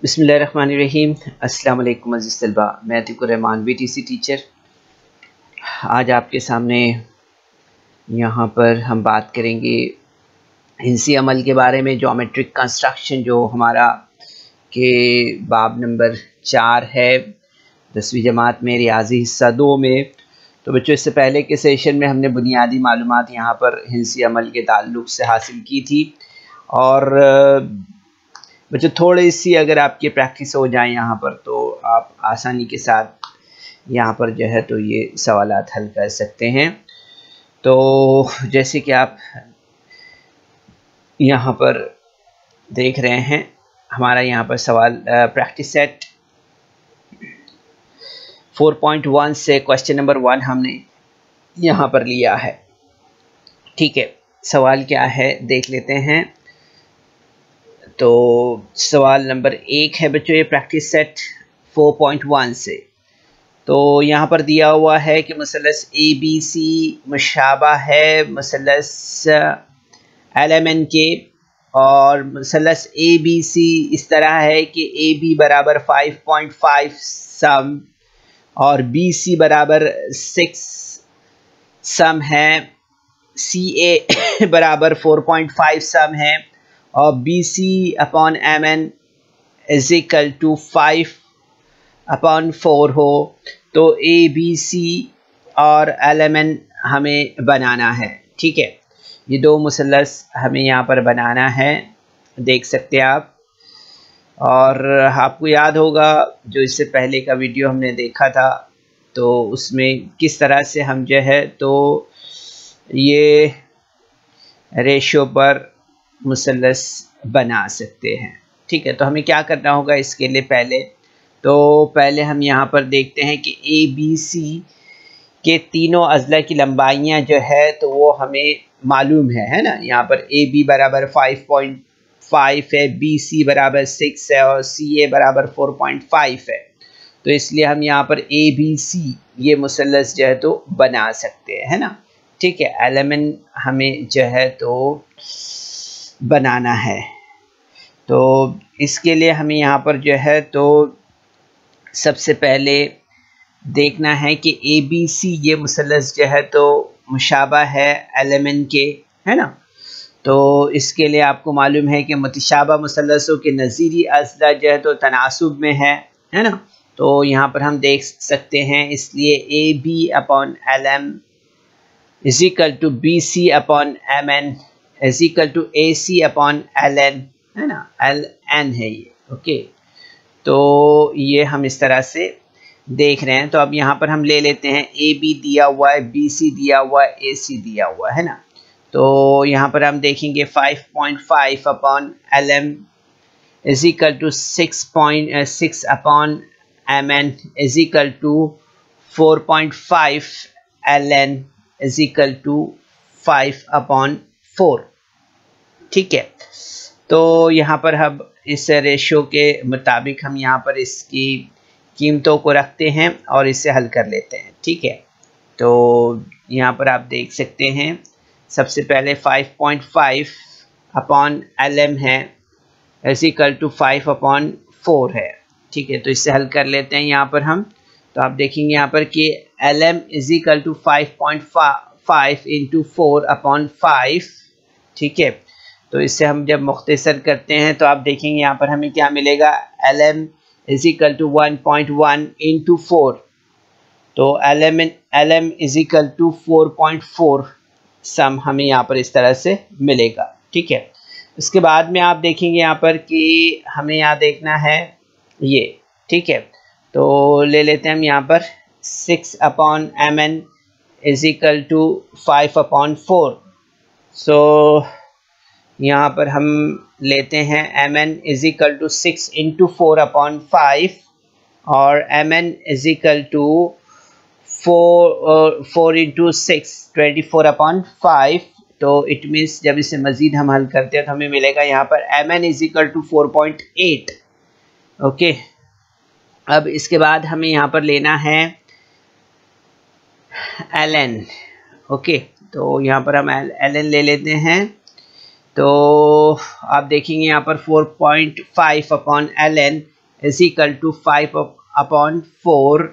बिस्मिल्लाहिर्रहमानिर्रहीम। अस्सलाम वालेकुम अज़ीज़ तलबा, मैं अतीकुर रहमान BTC टीचर। आज आपके सामने यहाँ पर हम बात करेंगे हिंसी अमल के बारे में। ज्योमेट्रिक कंस्ट्रक्शन जो हमारा के बाब नंबर 4 है 10वीं जमात में रियाजी हिस्सा 2 में। तो बच्चों, इससे पहले के सेशन में हमने बुनियादी मालूमात यहाँ पर हिंसी अमल के ताल्लुक़ से हासिल की थी और बच्चों थोड़ी सी अगर आपकी प्रैक्टिस हो जाए यहाँ पर तो आप आसानी के साथ यहाँ पर जो है तो ये सवालात हल कर सकते हैं। तो जैसे कि आप यहाँ पर देख रहे हैं, हमारा यहाँ पर सवाल प्रैक्टिस सेट 4.1 से क्वेश्चन नंबर 1 हमने यहाँ पर लिया है। ठीक है, सवाल क्या है देख लेते हैं। तो सवाल नंबर 1 है बच्चों, ये प्रैक्टिस सेट 4.1 से। तो यहाँ पर दिया हुआ है कि मुसल्लस ABC मुशाबा है मुसल्लस LMN के, और मुसल्लस ABC इस तरह है कि AB बराबर 5.5 सम और BC बराबर 6 सम है, CA बराबर 4.5 सम है और BC upon MN is equal to 5/4 हो। तो ABC और LMN हमें बनाना है। ठीक है, ये दो मुसल्लस हमें यहाँ पर बनाना है, देख सकते हैं आप। और आपको याद होगा जो इससे पहले का वीडियो हमने देखा था, तो उसमें किस तरह से हम जो है तो ये रेशो पर मुसल्लस बना सकते हैं। ठीक है, तो हमें क्या करना होगा इसके लिए, पहले हम यहाँ पर देखते हैं कि ABC के तीनों अज़ला की लंबाइयाँ जो है तो वो हमें मालूम है ना। यहाँ पर AB बराबर 5.5 है, BC बराबर 6 है और CA बराबर 4.5 है। तो इसलिए हम यहाँ पर ABC ये मुसल्लस जो है तो बना सकते हैं, है ना। ठीक है, LMN हमें जो है तो बनाना है। तो इसके लिए हमें यहाँ पर जो है तो सबसे पहले देखना है कि ABC ये मुसल्लस जो है तो मुशाबा है LMN के, है ना। तो इसके लिए आपको मालूम है कि मुतशाबा मुसल्लसों के नज़ीरी अज़ला जो है तो तनासुब में है ना। तो यहाँ पर हम देख सकते हैं, इसलिए AB upon LM is equal to BC upon MN is equal to AC upon LN, है ना। LN है ये। ओके, तो ये हम इस तरह से देख रहे हैं। तो अब यहाँ पर हम ले लेते हैं, AB दिया हुआ है, BC दिया हुआ है, AC दिया हुआ है ना। तो यहाँ पर हम देखेंगे 5.5 upon LM is equal to 6 upon MN is equal to 4.5 LN is equal to 5/4। ठीक है, तो यहाँ पर हम इस रेशो के मुताबिक हम यहाँ पर इसकी कीमतों को रखते हैं और इससे हल कर लेते हैं। ठीक है, तो यहाँ पर आप देख सकते हैं, सबसे पहले 5.5 अपॉन LM है इज इक्वल टू 5/4 है। ठीक है, तो इससे हल कर लेते हैं यहाँ पर हम। तो आप देखेंगे यहाँ पर कि LM is equal to 5.5 into 4/5। ठीक है, तो इससे हम जब मुख्तसर करते हैं तो आप देखेंगे यहाँ पर हमें क्या मिलेगा, LM is equal to 1.1 into 4। तो LM is equal to 4.4 cm हमें यहाँ पर इस तरह से मिलेगा। ठीक है, उसके बाद में आप देखेंगे यहाँ पर कि हमें यहाँ देखना है ये। ठीक है, तो ले लेते हैं हम यहाँ पर 6 upon MN is equal to 5/4। So यहाँ पर हम लेते हैं MN is equal to 6 into 4/5 और MN is equal to 4 into 6 24/5। तो इट मीन्स जब इसे मज़ीद हम हल करते हैं तो हमें मिलेगा यहाँ पर MN is equal to 4.8। Okay, अब इसके बाद हमें यहाँ पर लेना है LN। ओके, तो यहाँ पर हम LN ले लेते हैं। तो आप देखेंगे यहाँ पर 4.5 upon ln is equal to 5 upon 4।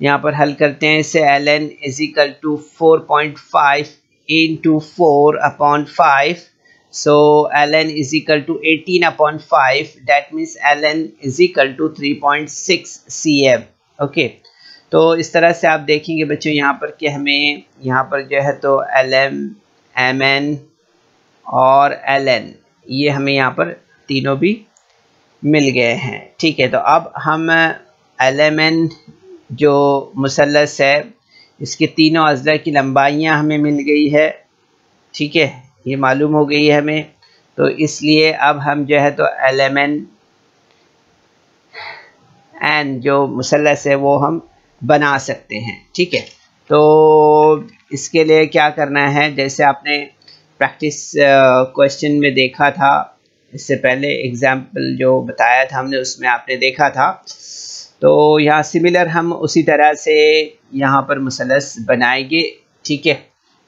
यहाँ पर हल करते हैं इसे। ln is equal to 4.5 into 4 upon 5, so ln is equal to 18 upon 5, that means ln is equal to 3.6 cm। Okay, तो इस तरह से आप देखेंगे बच्चों यहाँ पर कि हमें यहाँ पर जो है तो lm, mn और ln ये हमें यहाँ पर तीनों भी मिल गए हैं। ठीक है, तो अब हम lmn जो मुसल्लस है इसके तीनों अज़ला की लंबाइयाँ हमें मिल गई है। ठीक है, ये मालूम हो गई है हमें, तो इसलिए अब हम जो है तो lmn जो मुसल्लस है वो हम बना सकते हैं। ठीक है, तो इसके लिए क्या करना है, जैसे आपने प्रैक्टिस क्वेश्चन में देखा था, इससे पहले एग्जाम्पल जो बताया था हमने उसमें आपने देखा था, तो यहाँ सिमिलर हम उसी तरह से यहाँ पर मुसल्लस बनाएंगे। ठीक है,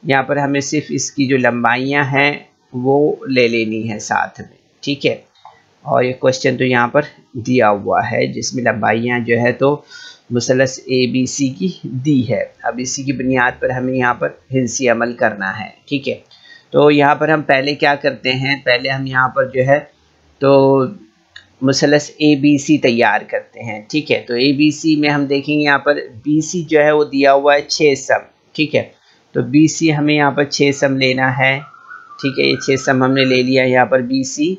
यहाँ पर हमें सिर्फ इसकी जो लंबाइयाँ हैं वो ले लेनी है साथ में। ठीक है, और ये क्वेश्चन तो यहाँ पर दिया हुआ है जिसमें लंबाइयाँ जो है तो मुसल्लस ABC की दी है। अब इसी की बुनियाद पर हमें यहाँ पर हिंसी अमल करना है। ठीक है, तो यहाँ पर हम पहले क्या करते हैं, पहले हम यहाँ पर जो है तो मुसल्लस ABC तैयार करते हैं। ठीक है, तो ABC में हम देखेंगे यहाँ पर BC जो है वो दिया हुआ है 6 सम। ठीक है, तो BC हमें यहाँ पर 6 सम लेना है। ठीक है, ये 6 सम हमने ले लिया यहाँ पर BC।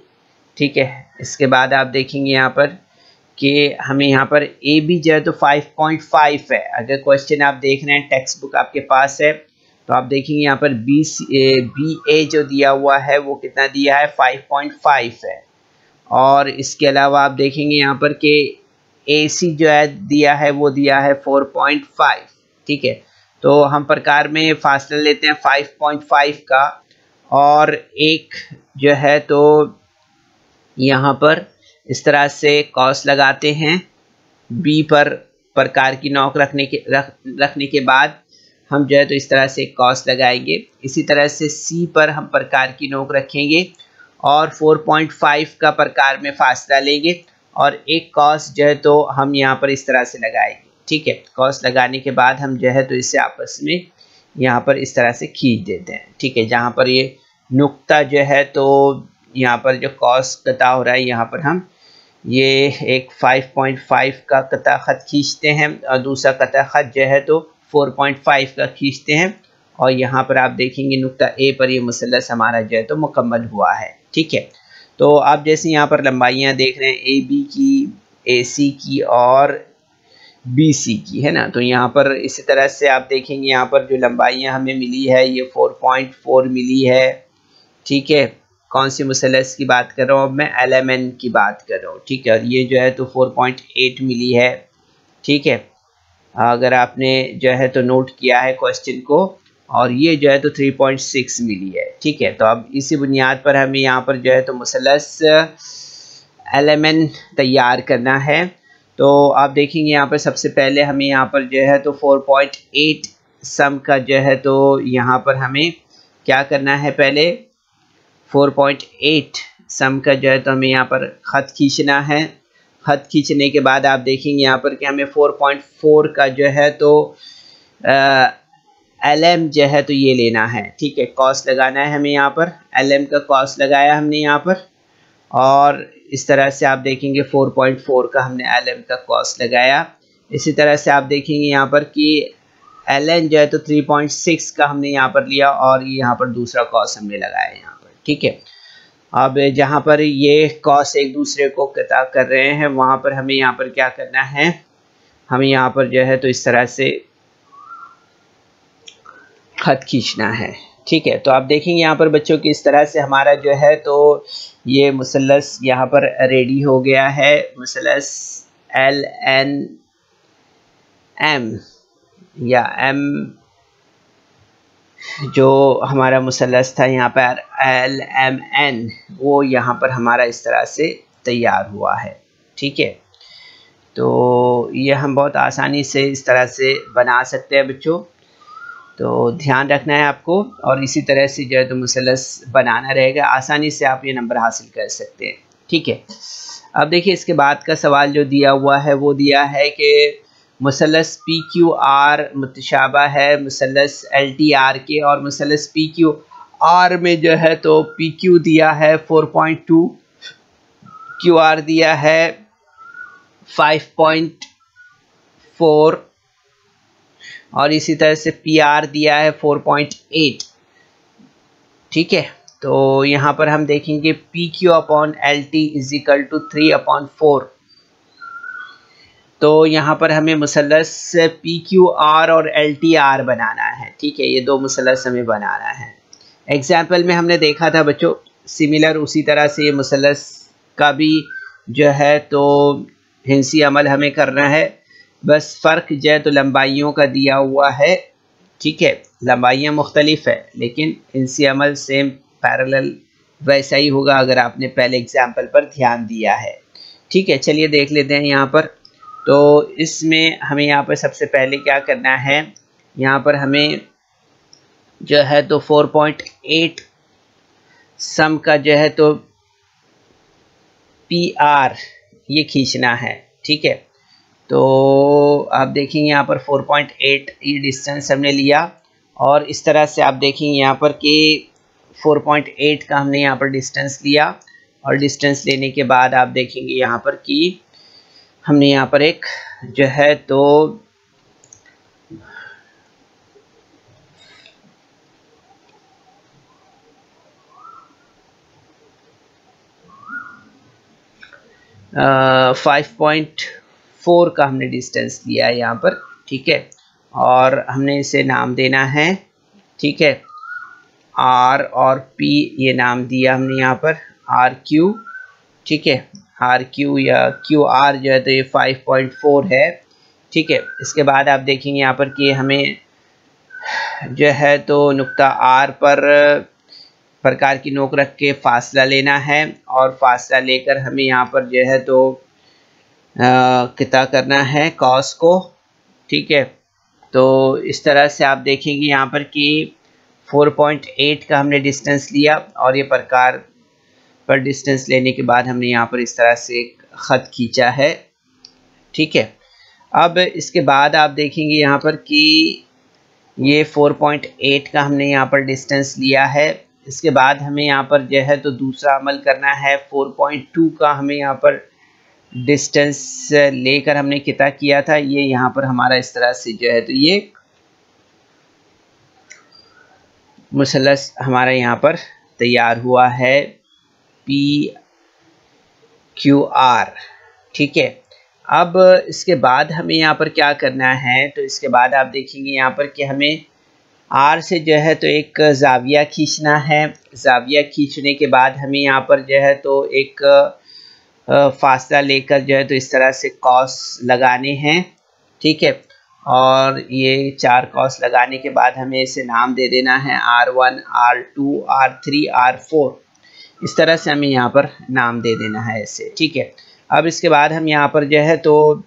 ठीक है, इसके बाद आप देखेंगे यहाँ पर कि हमें यहाँ पर AB जो है तो 5.5 है। अगर क्वेश्चन आप देख रहे हैं, टेक्स्ट बुक आपके पास है, तो आप देखेंगे यहाँ पर BA जो दिया हुआ है वो कितना दिया है, 5.5 है। और इसके अलावा आप देखेंगे यहाँ पर कि AC जो है दिया है वो दिया है 4.5। ठीक है, तो हम प्रकार में फासला लेते हैं 5.5 का, और एक जो है तो यहाँ पर इस तरह से कॉस लगाते हैं। B पर प्रकार की नोक रखने के बाद हम जो है तो इस तरह से कॉस लगाएंगे। इसी तरह से C पर हम प्रकार की नोक रखेंगे और 4.5 का प्रकार में फासला लेंगे, और एक कॉस जो है तो हम यहाँ पर इस तरह से लगाएंगे। ठीक है, कॉस लगाने के बाद हम जो है तो इसे आपस में यहाँ पर इस तरह से खींच देते हैं। ठीक है, जहाँ पर ये नुक्ता जो है तो यहाँ पर जो कॉस कता हो रहा है, यहाँ पर हम ये एक 5.5 का कता ख़त खींचते हैं और दूसरा कता ख़त जो है तो 4.5 का खींचते हैं, और यहाँ पर आप देखेंगे नुक्ता A पर ये मुसल्लस हमारा जो है तो मुकम्मल हुआ है। ठीक है, तो आप जैसे यहाँ पर लंबाइयाँ देख रहे हैं AB की, AC की और BC की, है ना, तो यहाँ पर इसी तरह से आप देखेंगे यहाँ पर जो लंबाइयाँ हमें मिली है ये 4.4 मिली है। ठीक है, कौन सी मुसल्लस की बात कर रहा हूँ, अब मैं lmn की बात कर रहा हूँ। ठीक है, और ये जो है तो 4.8 मिली है। ठीक है, अगर आपने जो है तो नोट किया है क्वेश्चन को, और ये जो है तो 3.6 मिली है। ठीक है, तो अब इसी बुनियाद पर हमें यहाँ पर जो है तो मुसल्लस lmn तैयार करना है। तो आप देखेंगे यहाँ पर सबसे पहले हमें यहाँ पर जो है तो 4.8 सम का जो है तो यहाँ पर हमें क्या करना है, पहले 4.8 सम का जो है तो हमें यहाँ पर ख़त खींचना है। ख़त खींचने के बाद आप देखेंगे यहाँ पर कि हमें 4.4 का जो है तो LM जो है तो ये लेना है। ठीक है, कॉस लगाना है हमें यहाँ पर, LM का कॉस लगाया हमने यहाँ पर, और इस तरह से आप देखेंगे 4.4 का हमने LM का कॉस लगाया। इसी तरह से आप देखेंगे यहाँ पर कि LN जो है तो 3.6 का हमने यहाँ पर लिया, और यहाँ पर दूसरा कॉस हमने लगाया यहाँ पर। ठीक है, अब जहाँ पर ये कॉस एक दूसरे को कता कर रहे हैं वहाँ पर हमें यहाँ पर क्या करना है, हमें यहाँ पर जो है तो इस तरह से खत खींचना है। ठीक है, तो आप देखेंगे यहाँ पर बच्चों की इस तरह से हमारा जो है तो ये मुसल्लस यहाँ पर रेडी हो गया है। मुसल्लस LNM या M जो हमारा मुसल्लस था यहाँ पर LMN, वो यहाँ पर हमारा इस तरह से तैयार हुआ है। ठीक है, तो ये हम बहुत आसानी से इस तरह से बना सकते हैं बच्चों। तो ध्यान रखना है आपको, और इसी तरह से जो है तो मुसल्लस बनाना रहेगा, आसानी से आप ये नंबर हासिल कर सकते हैं। ठीक है, अब देखिए इसके बाद का सवाल जो दिया हुआ है वो दिया है कि मुसल्लस पी क्यू आर मुतशाबा है मुसल्लस एल टी आर के, और मुसल्लस पी क्यू आर में जो है तो पी क्यू दिया है 4.2, क्यू आर दिया है 5.4, और इसी तरह से पी आर दिया है 4.8। ठीक है, तो यहाँ पर हम देखेंगे P Q upon L T is equal to 3/4। तो यहाँ पर हमें मुसल्लस पी क्यू आर और एल टी आर बनाना है। ठीक है, ये दो मुसल्लस हमें बनाना है। एग्जाम्पल में हमने देखा था बच्चों, सिमिलर उसी तरह से ये मुसल्लस का भी जो है तो हिंसी अमल हमें करना है, बस फ़र्क जो है तो लंबाइयों का दिया हुआ है। ठीक है, लंबाइयाँ मुख्तलिफ है लेकिन हिंसी अमल सेम पैरेलल वैसा ही होगा अगर आपने पहले एग्जाम्पल पर ध्यान दिया है। ठीक है, चलिए देख लेते हैं यहाँ पर। तो इसमें हमें यहाँ पर सबसे पहले क्या करना है, यहाँ पर हमें जो है तो 4.8 सम का जो है तो पी आर ये खींचना है। ठीक है, तो आप देखेंगे यहाँ पर 4.8 ये डिस्टेंस हमने लिया, और इस तरह से आप देखेंगे यहाँ पर कि 4.8 का हमने यहाँ पर डिस्टेंस लिया, और डिस्टेंस लेने के बाद आप देखेंगे यहाँ पर कि हमने यहाँ पर एक जो है तो 5.4 का हमने डिस्टेंस लिया है यहाँ पर। ठीक है, और हमने इसे नाम देना है। ठीक है, आर और पी ये नाम दिया हमने यहाँ पर आर क्यू। ठीक है, आर क्यू या क्यू आर जो है तो ये 5.4 है। ठीक है, इसके बाद आप देखेंगे यहाँ पर कि हमें जो है तो नुक्ता आर पर प्रकार की नोक रख के फासला लेना है, और फासला लेकर हमें यहाँ पर जो है तो कितना करना है कॉस को। ठीक है, तो इस तरह से आप देखेंगे यहाँ पर कि 4.8 का हमने डिस्टेंस लिया, और ये प्रकार पर डिस्टेंस लेने के बाद हमने यहाँ पर इस तरह से एक ख़त खींचा है। ठीक है, अब इसके बाद आप देखेंगे यहाँ पर कि ये 4.8 का हमने यहाँ पर डिस्टेंस लिया है। इसके बाद हमें यहाँ पर जो है तो दूसरा अमल करना है, 4.2 का हमें यहाँ पर डिस्टेंस लेकर हमने कितना किया था, ये यहाँ पर हमारा इस तरह से जो है तो ये मुसल्लस हमारा यहाँ पर तैयार हुआ है पी क्यू आर। ठीक है, अब इसके बाद हमें यहाँ पर क्या करना है, तो इसके बाद आप देखेंगे यहाँ पर कि हमें आर से जो है तो एक ज़ाविया खींचना है। ज़ाविया खींचने के बाद हमें यहाँ पर जो है तो एक फासला लेकर जो है तो इस तरह से कॉस लगाने हैं। ठीक है, और ये 4 कॉस लगाने के बाद हमें इसे नाम दे देना है R1, R2, R3, R4। इस तरह से हमें यहाँ पर नाम दे देना है ऐसे। ठीक है, अब इसके बाद हम यहाँ पर जो है तो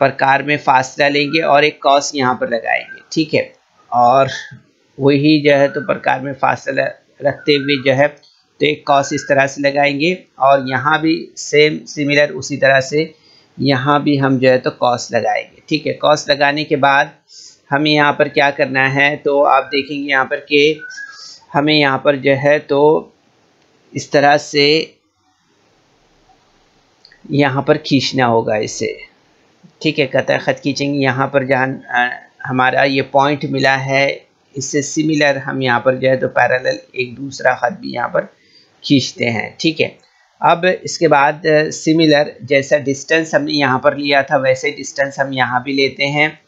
प्रकार में फासला लेंगे और एक कॉस यहाँ पर लगाएंगे। ठीक है, और वही जो है तो प्रकार में फासला रखते हुए जो है तो एक कॉस इस तरह से लगाएंगे, और यहाँ भी सेम सिमिलर उसी तरह से यहाँ भी हम जो है तो कॉस लगाएंगे। ठीक है, कॉस लगाने के बाद हमें यहाँ पर क्या करना है, तो आप देखेंगे यहाँ पर कि हमें यहाँ पर जो है तो इस तरह से यहाँ पर खींचना होगा इसे। ठीक है, कतई ख़त खींचेंगे, यहाँ पर जहाँ हमारा ये पॉइंट मिला है इससे सिमिलर हम यहाँ पर जो है तो पैरेलल एक दूसरा ख़त भी यहाँ पर खींचते हैं। ठीक है, अब इसके बाद सिमिलर जैसा डिस्टेंस हमने यहाँ पर लिया था वैसे डिस्टेंस हम यहाँ भी लेते हैं।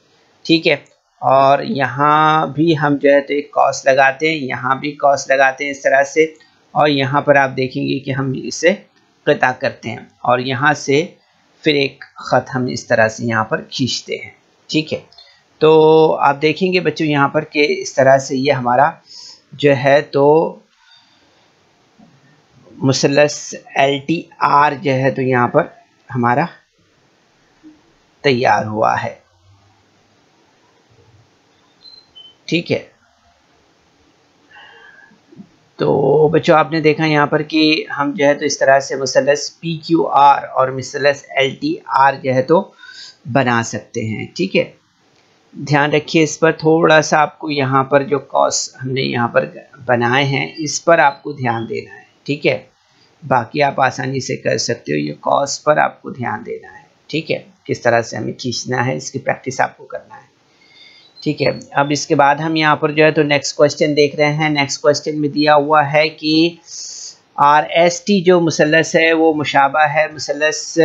ठीक है, और यहाँ भी हम जो है तो एक कॉस लगाते हैं, यहाँ भी कॉस लगाते हैं इस तरह से, और यहाँ पर आप देखेंगे कि हम इसे क़ता करते हैं, और यहाँ से फिर एक ख़त हम इस तरह से यहाँ पर खींचते हैं। ठीक है, तो आप देखेंगे बच्चों यहाँ पर कि इस तरह से ये हमारा जो है तो मुसल्लस LTR जो है तो यहाँ पर हमारा तैयार हुआ है। ठीक है। तो बच्चों आपने देखा यहाँ पर कि हम जो है तो इस तरह से मुसल्लस PQR और मुसल्लस LTR जो है तो बना सकते हैं। ठीक है, ध्यान रखिए इस पर थोड़ा सा, आपको यहाँ पर जो कॉस हमने यहाँ पर बनाए हैं इस पर आपको ध्यान देना है। ठीक है, बाकी आप आसानी से कर सकते हो, ये कॉस पर आपको ध्यान देना है। ठीक है, किस तरह से हमें खींचना है इसकी प्रैक्टिस आपको करना है। ठीक है, अब इसके बाद हम यहाँ पर जो है तो नेक्स्ट क्वेश्चन देख रहे हैं। नेक्स्ट क्वेश्चन में दिया हुआ है कि RST जो मुसल्लस है वो मुशाबा है मुसल्लस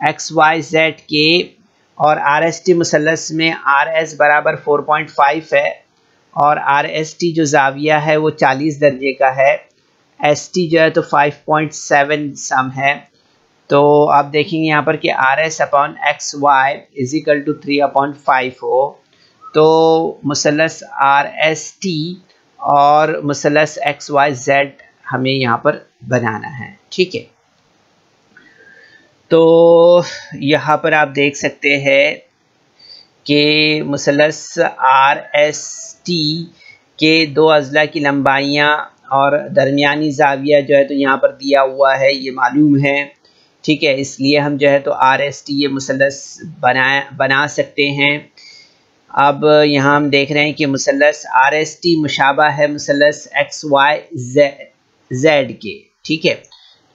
XYZ के, और RST मुसल्लस में RS बराबर 4.5 है और RST जो जाविया है वो 40 दर्जे का है, ST जो है तो 5.7 सम है। तो आप देखेंगे यहाँ पर कि RS upon XY is equal to 3/5 हो, तो मुसल्लस RST और मुसल्लस XYZ हमें यहाँ पर बनाना है। ठीक है, तो यहाँ पर आप देख सकते हैं कि मुसल्लस RST के दो अज़ला की लंबाइयाँ और दरमियानी ज़ाविया जो है तो यहाँ पर दिया हुआ है, ये मालूम है। ठीक है, इसलिए हम जो है तो RST ये मुसल्लस बना सकते हैं। अब यहाँ हम देख रहे हैं कि मुसल्लस RST मुशाबा है मुसल्लस XYZ के। ठीक है,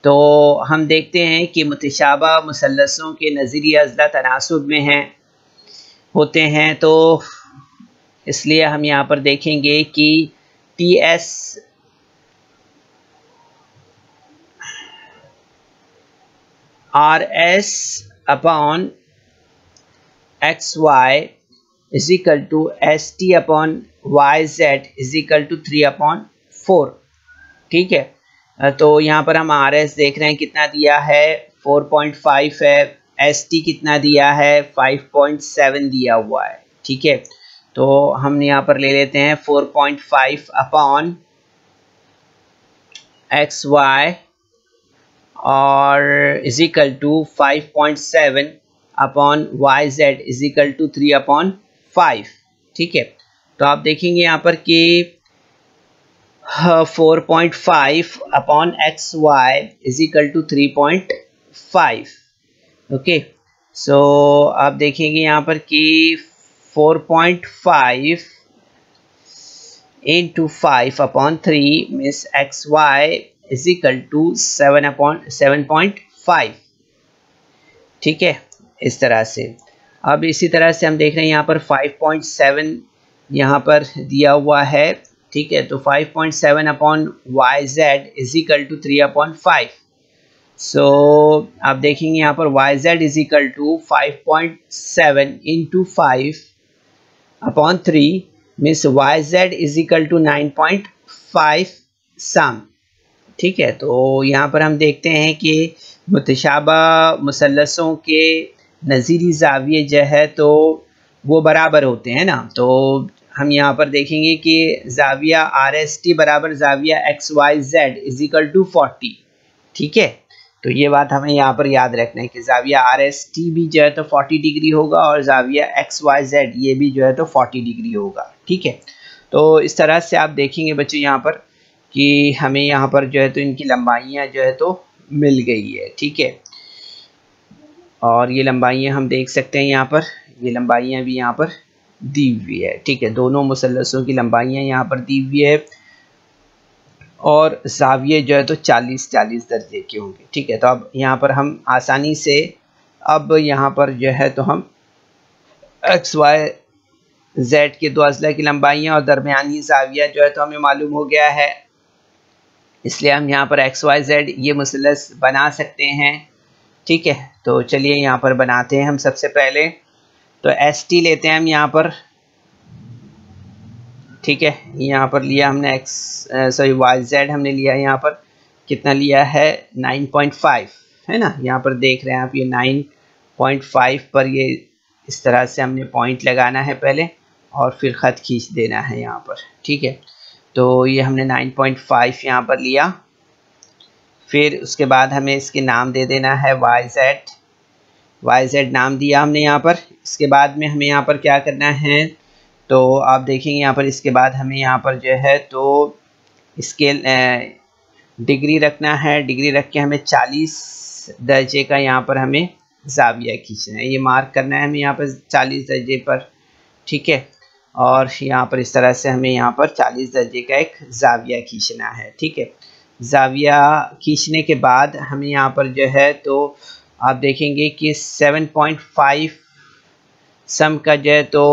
तो हम देखते हैं कि मुतशाबा मुसल्लसों के नज़ीरी अज़ला तनासुब में होते हैं, तो इसलिए हम यहाँ पर देखेंगे कि TS RS upon XY is equal to ST upon YZ is equal to 3/4। ठीक है, तो यहाँ पर हम RS देख रहे हैं कितना दिया है 4.5 है, ST कितना दिया है 5.7 दिया हुआ है। ठीक है, तो हम यहाँ पर ले लेते हैं 4.5 अपॉन XY और is equal to 5.7 upon YZ is equal to 3/5। ठीक है, तो आप देखेंगे यहाँ पर कि 4.5 upon XY is equal to 3.5। Okay, so आप देखेंगे यहाँ पर कि 4.5 into 5 upon 3 means XY is equal to 7/7.5। ठीक है, इस तरह से। अब इसी तरह से हम देख रहे हैं यहाँ पर 5.7 यहाँ पर दिया हुआ है। ठीक है, तो 5.7 upon YZ is equal to 3/5। So आप देखेंगे यहाँ पर YZ is equal to 5.7 into 5/3 means YZ is equal to 9.5 cm. ठीक है, तो यहाँ पर हम देखते हैं कि मुतशाबा मुसल्लसों के नज़ीरी ज़ाविये जो है तो वो बराबर होते हैं ना, तो हम यहाँ पर देखेंगे कि ज़ाविया RST बराबर ज़ाविया XYZ इज इक्वल टू 40। ठीक है, तो ये बात हमें यहाँ पर याद रखना है कि ज़ाविया RST भी जो है तो 40 डिग्री होगा और ज़ाविया XYZ ये भी जो है तो 40 डिग्री होगा। ठीक है, तो इस तरह से आप देखेंगे बच्चों यहाँ पर कि हमें यहाँ पर जो है तो इनकी लंबाइयाँ जो है तो मिल गई है। ठीक है, और ये लंबाइयाँ हम देख सकते हैं यहाँ पर, ये लंबाइयाँ भी यहाँ पर दी हुई है। ठीक है, दोनों मुसल्लसों की लंबाइयाँ यहाँ पर दी हुई है और ज़ाविये जो है तो 40-40 दर्जे के होंगे। ठीक है, तो अब यहाँ पर हम आसानी से अब यहाँ पर जो है तो हम XYZ के दो अज़ला की लंबाइयाँ और दरमियानी ज़ाविया जो है तो हमें मालूम हो गया है, इसलिए हम यहाँ पर XYZ ये मुसल्लस बना सकते हैं। ठीक है, तो चलिए यहाँ पर बनाते हैं हम। सबसे पहले तो ST लेते हैं हम यहाँ पर। ठीक है, यहाँ पर लिया हमने YZ हमने लिया यहाँ पर कितना लिया है 9.5 है ना, यहाँ पर देख रहे हैं आप ये 9.5 पर ये इस तरह से हमने पॉइंट लगाना है पहले और फिर ख़त खींच देना है यहाँ पर। ठीक है, तो ये हमने 9.5 यहाँ पर लिया, फिर उसके बाद हमें इसके नाम दे देना है YZ नाम दिया हमने यहाँ पर। इसके बाद में हमें यहाँ पर क्या करना है तो आप देखेंगे यहाँ पर इसके बाद हमें यहाँ पर जो है तो स्केल डिग्री रखना है। डिग्री रख के हमें 40 दर्जे का यहाँ पर हमें ज़ाविया खींचना है। ये मार्क करना है हमें यहाँ पर 40 दर्जे पर, ठीक है। और यहाँ पर इस तरह से हमें यहाँ पर 40 दर्जे का एक ज़ाविया खींचना है, ठीक है। ज़ाविया खींचने के बाद हमें यहाँ पर जो है तो आप देखेंगे कि 7.5 सम का जो है तो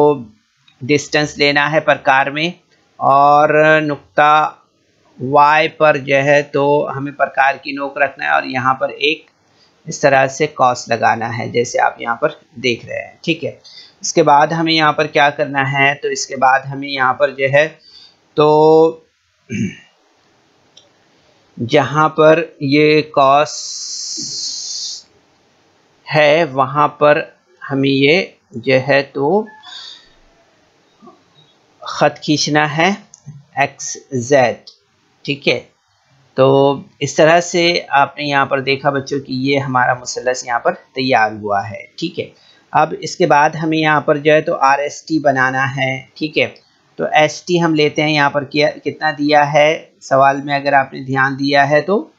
डिस्टेंस लेना है प्रकार में, और नुक्ता y पर जो है तो हमें प्रकार की नोक रखना है और यहाँ पर एक इस तरह से कॉस लगाना है, जैसे आप यहाँ पर देख रहे हैं, ठीक है। इसके बाद हमें यहाँ पर क्या करना है, तो इसके बाद हमें यहाँ पर जो है तो जहाँ पर ये कॉस है वहाँ पर हमें ये जो है तो ख़त खींचना है XZ, ठीक है। तो इस तरह से आपने यहाँ पर देखा बच्चों कि ये हमारा मुसल्लस यहाँ पर तैयार हुआ है, ठीक है। अब इसके बाद हमें यहाँ पर जो है तो RST बनाना है, ठीक है। तो ST हम लेते हैं, यहाँ पर कितना दिया है सवाल में, अगर आपने ध्यान दिया है तो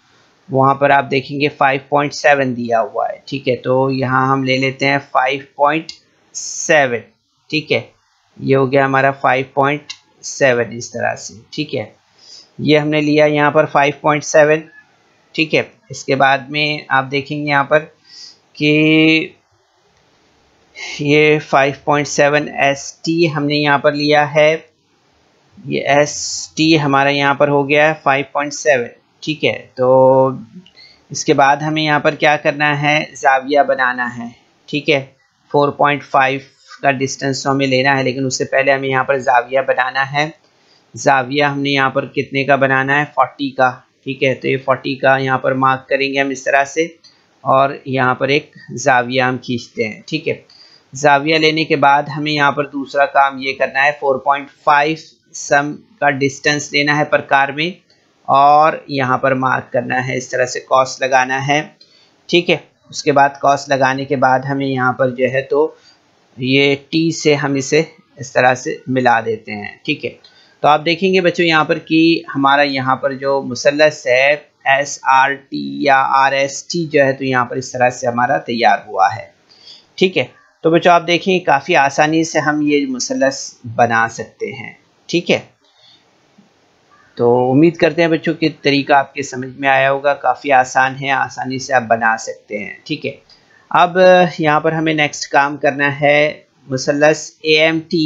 वहाँ पर आप देखेंगे 5.7 दिया हुआ है, ठीक है। तो यहाँ हम ले लेते हैं 5.7, ठीक है। ये हो गया हमारा 5.7 इस तरह से, ठीक है। ये हमने लिया यहाँ पर 5.7, ठीक है। इसके बाद में आप देखेंगे यहाँ पर कि ये 5.7 ST हमने यहाँ पर लिया है, ये ST हमारा यहाँ पर हो गया है 5.7, ठीक है। तो इसके बाद हमें यहाँ पर क्या करना है, ज़ाविया बनाना है, ठीक है। 4.5 का डिस्टेंस तो हमें लेना है, लेकिन उससे पहले हमें यहाँ पर ज़ाविया बनाना है। ज़ाविया हमने यहाँ पर कितने का बनाना है, 40 का, ठीक है। तो ये 40 का यहाँ पर मार्क करेंगे हम इस तरह से, और यहाँ पर एक ज़ाविया हम खींचते हैं, ठीक है। ज़ाविया लेने के बाद हमें यहाँ पर दूसरा काम ये करना है, 4.5 सम का डिस्टेंस लेना है प्रकार में, और यहाँ पर मार्क करना है, इस तरह से कॉस लगाना है, ठीक है। उसके बाद कॉस लगाने के बाद हमें यहाँ पर जो है तो ये T से हम इसे इस तरह से मिला देते हैं, ठीक है। तो आप देखेंगे बच्चों यहाँ पर कि हमारा यहाँ पर जो मुसल्लस है SRT या RST जो है तो यहाँ पर इस तरह से हमारा तैयार हुआ है, ठीक है। तो बच्चों आप देखेंगे काफ़ी आसानी से हम ये मुसल्लस बना सकते हैं, ठीक है। तो उम्मीद करते हैं बच्चों कि तरीका आपके समझ में आया होगा, काफ़ी आसान है, आसानी से आप बना सकते हैं, ठीक है। अब यहाँ पर हमें नेक्स्ट काम करना है, मुसल्लस AMT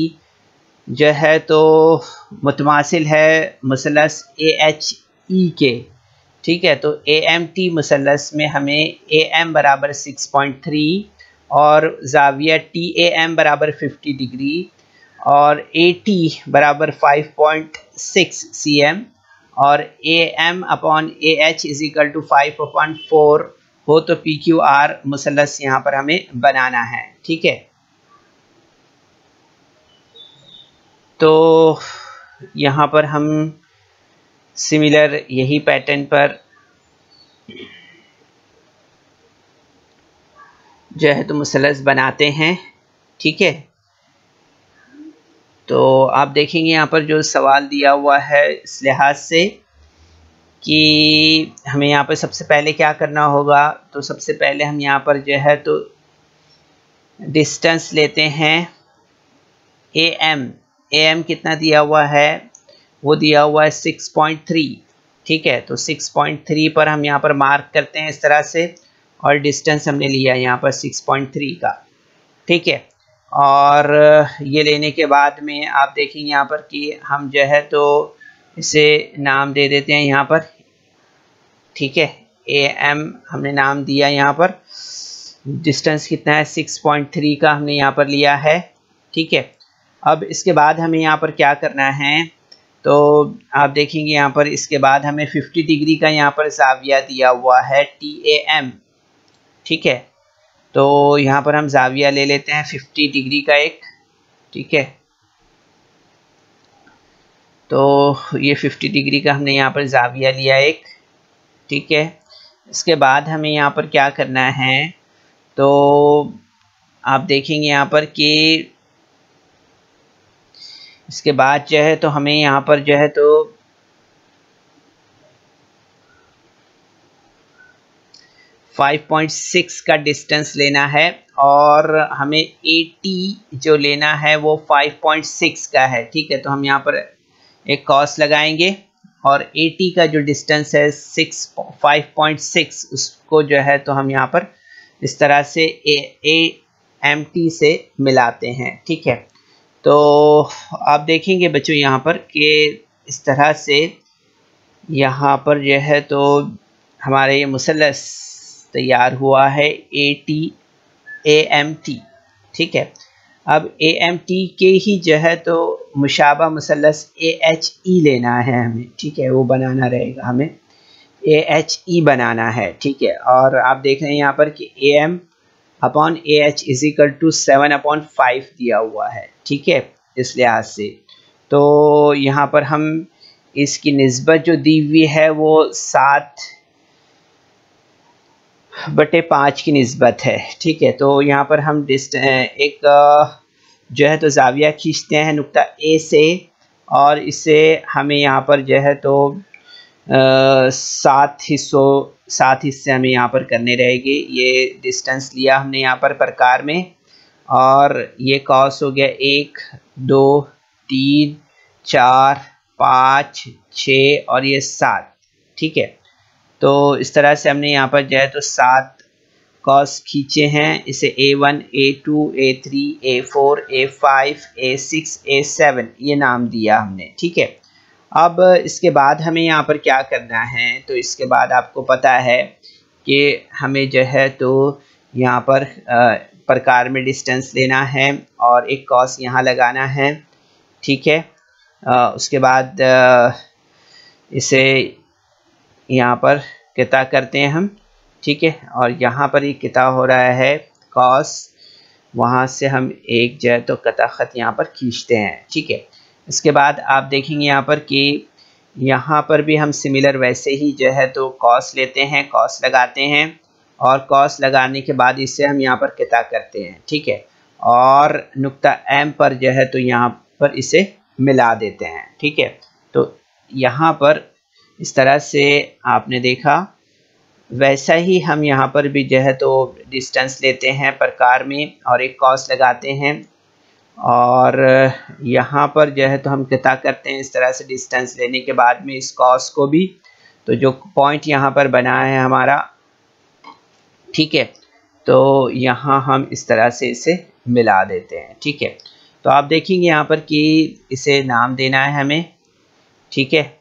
जो है तो मुतमासिल है मुसल्लस AHE के, ठीक है। तो AMT मुसल्लस में हमें AM बराबर 6.3 और ज़ाविया TAM बराबर 50 डिग्री और AT बराबर 5.6 cm और AM upon AH is equal to 5/4 हो तो PQR मुसल्लस यहाँ पर हमें बनाना है, ठीक है। तो यहाँ पर हम सिमिलर यही पैटर्न पर जो है तो मुसल्लस बनाते हैं, ठीक है। तो आप देखेंगे यहाँ पर जो सवाल दिया हुआ है इस लिहाज से कि हमें यहाँ पर सबसे पहले क्या करना होगा, तो सबसे पहले हम यहाँ पर जो है तो डिस्टेंस लेते हैं AM कितना दिया हुआ है, वो दिया हुआ है 6.3, ठीक है। तो 6.3 पर हम यहाँ पर मार्क करते हैं इस तरह से, और डिस्टेंस हमने लिया यहाँ पर 6.3 का, ठीक है। और ये लेने के बाद में आप देखेंगे यहाँ पर कि हम जो है तो इसे नाम दे देते हैं यहाँ पर, ठीक है। AM हमने नाम दिया, यहाँ पर डिस्टेंस कितना है 6.3 का हमने यहाँ पर लिया है, ठीक है। अब इसके बाद हमें यहाँ पर क्या करना है, तो आप देखेंगे यहाँ पर इसके बाद हमें 50 डिग्री का यहाँ पर ज़ाविया दिया हुआ है TAM, ठीक है। तो यहाँ पर हम ज़ाविया ले लेते हैं 50 डिग्री का एक, ठीक है। तो ये 50 डिग्री का हमने यहाँ पर ज़ाविया लिया एक, ठीक है। इसके बाद हमें यहाँ पर क्या करना है, तो आप देखेंगे यहाँ पर कि इसके बाद जो है तो हमें यहाँ पर जो है तो 5.6 का डिस्टेंस लेना है और हमें 80 जो लेना है वो 5.6 का है। ठीक है, तो हम यहाँ पर एक कॉस लगाएंगे और 80 का जो डिस्टेंस है 5.6 उसको जो है तो हम यहाँ पर इस तरह से AMT से मिलाते हैं। ठीक है, तो आप देखेंगे बच्चों यहाँ पर कि इस तरह से यहाँ पर जो है तो हमारे ये मुसल्लस तैयार हुआ है AMT। ठीक है, अब AMT के ही जो है तो मुशाबा मुसल्लस AHE लेना है हमें। ठीक है, वो बनाना रहेगा, हमें AHE बनाना है। ठीक है, और आप देख रहे हैं यहाँ पर कि AM upon AH is equal to 7/5 दिया हुआ है। ठीक है, इस लिहाज से तो यहाँ पर हम इसकी निस्बत जो दी हुई है वो 7/5 की निस्बत है। ठीक है, तो यहाँ पर हम एक जो है तो जाविया खींचते हैं नुक्ता A से, और इसे हमें यहाँ पर जो है तो 7 हिस्से हमें यहाँ पर करने रहेंगे। ये डिस्टेंस लिया हमने यहाँ पर प्रकार में, और ये कॉस हो गया 1 2 3 4 5 6 और ये 7। ठीक है, तो इस तरह से हमने यहाँ पर जो है तो 7 कॉस खींचे हैं। इसे A1 A2 A3 A4 A5 A6 A7 ये नाम दिया हमने। ठीक है, अब इसके बाद हमें यहाँ पर क्या करना है, तो इसके बाद आपको पता है कि हमें जो है तो यहाँ पर प्रकार में डिस्टेंस लेना है और एक कॉस यहाँ लगाना है। ठीक है, उसके बाद इसे यहाँ पर किता करते हैं हम। ठीक है, और यहाँ पर ये किता हो रहा है कॉस, वहाँ से हम एक जो है तो कता ख़त यहाँ पर खींचते हैं। ठीक है, इसके बाद आप देखेंगे यहाँ पर कि यहाँ पर भी हम सिमिलर वैसे ही जो है तो कॉस लेते हैं, कॉस लगाते हैं, और कॉस लगाने के बाद इससे हम यहाँ पर किता करते हैं। ठीक है, और नुक्ता M पर जो है तो यहाँ पर इसे मिला देते हैं। ठीक है, तो यहाँ पर इस तरह से आपने देखा, वैसा ही हम यहाँ पर भी जो है तो डिस्टेंस लेते हैं प्रकार में और एक कॉस लगाते हैं, और यहाँ पर जो है तो हम किता करते हैं इस तरह से डिस्टेंस लेने के बाद में इस कॉस को भी, तो जो पॉइंट यहाँ पर बना है हमारा। ठीक है, तो यहाँ हम इस तरह से इसे मिला देते हैं। ठीक है, तो आप देखेंगे यहाँ पर कि इसे नाम देना है हमें। ठीक है,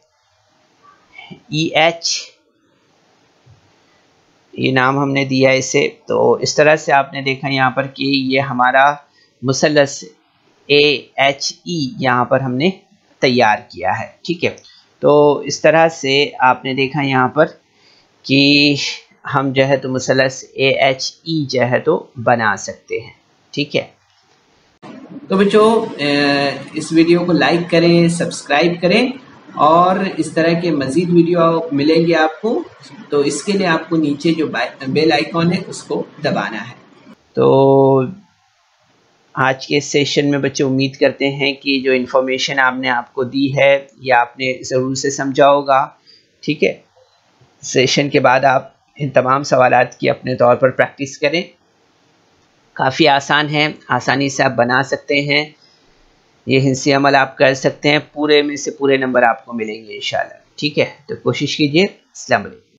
EH ये नाम हमने दिया इसे। तो इस तरह से आपने देखा यहाँ पर कि ये हमारा मुसल्लस AHE यहाँ पर हमने तैयार किया है। ठीक है, तो इस तरह से आपने देखा यहाँ पर कि हम जो है तो मुसल्लस AHE जो है तो बना सकते हैं। ठीक है, तो बच्चों इस वीडियो को लाइक करें, सब्सक्राइब करें, और इस तरह के मज़ीद वीडियो मिलेंगे आपको। तो इसके लिए आपको नीचे जो बेल आइकॉन है उसको दबाना है। तो आज के सेशन में बच्चे उम्मीद करते हैं कि जो इन्फॉर्मेशन आपने आपको दी है ये आपने ज़रूर से समझा होगा। ठीक है, सेशन के बाद आप इन तमाम सवालात की अपने तौर पर प्रैक्टिस करें। काफ़ी आसान है, आसानी से आप बना सकते हैं। ये हिस्से अमल आप कर सकते हैं, पूरे में से पूरे नंबर आपको मिलेंगे इंशाल्लाह। ठीक है, तो कोशिश कीजिए। अस्सलाम वालेकुम।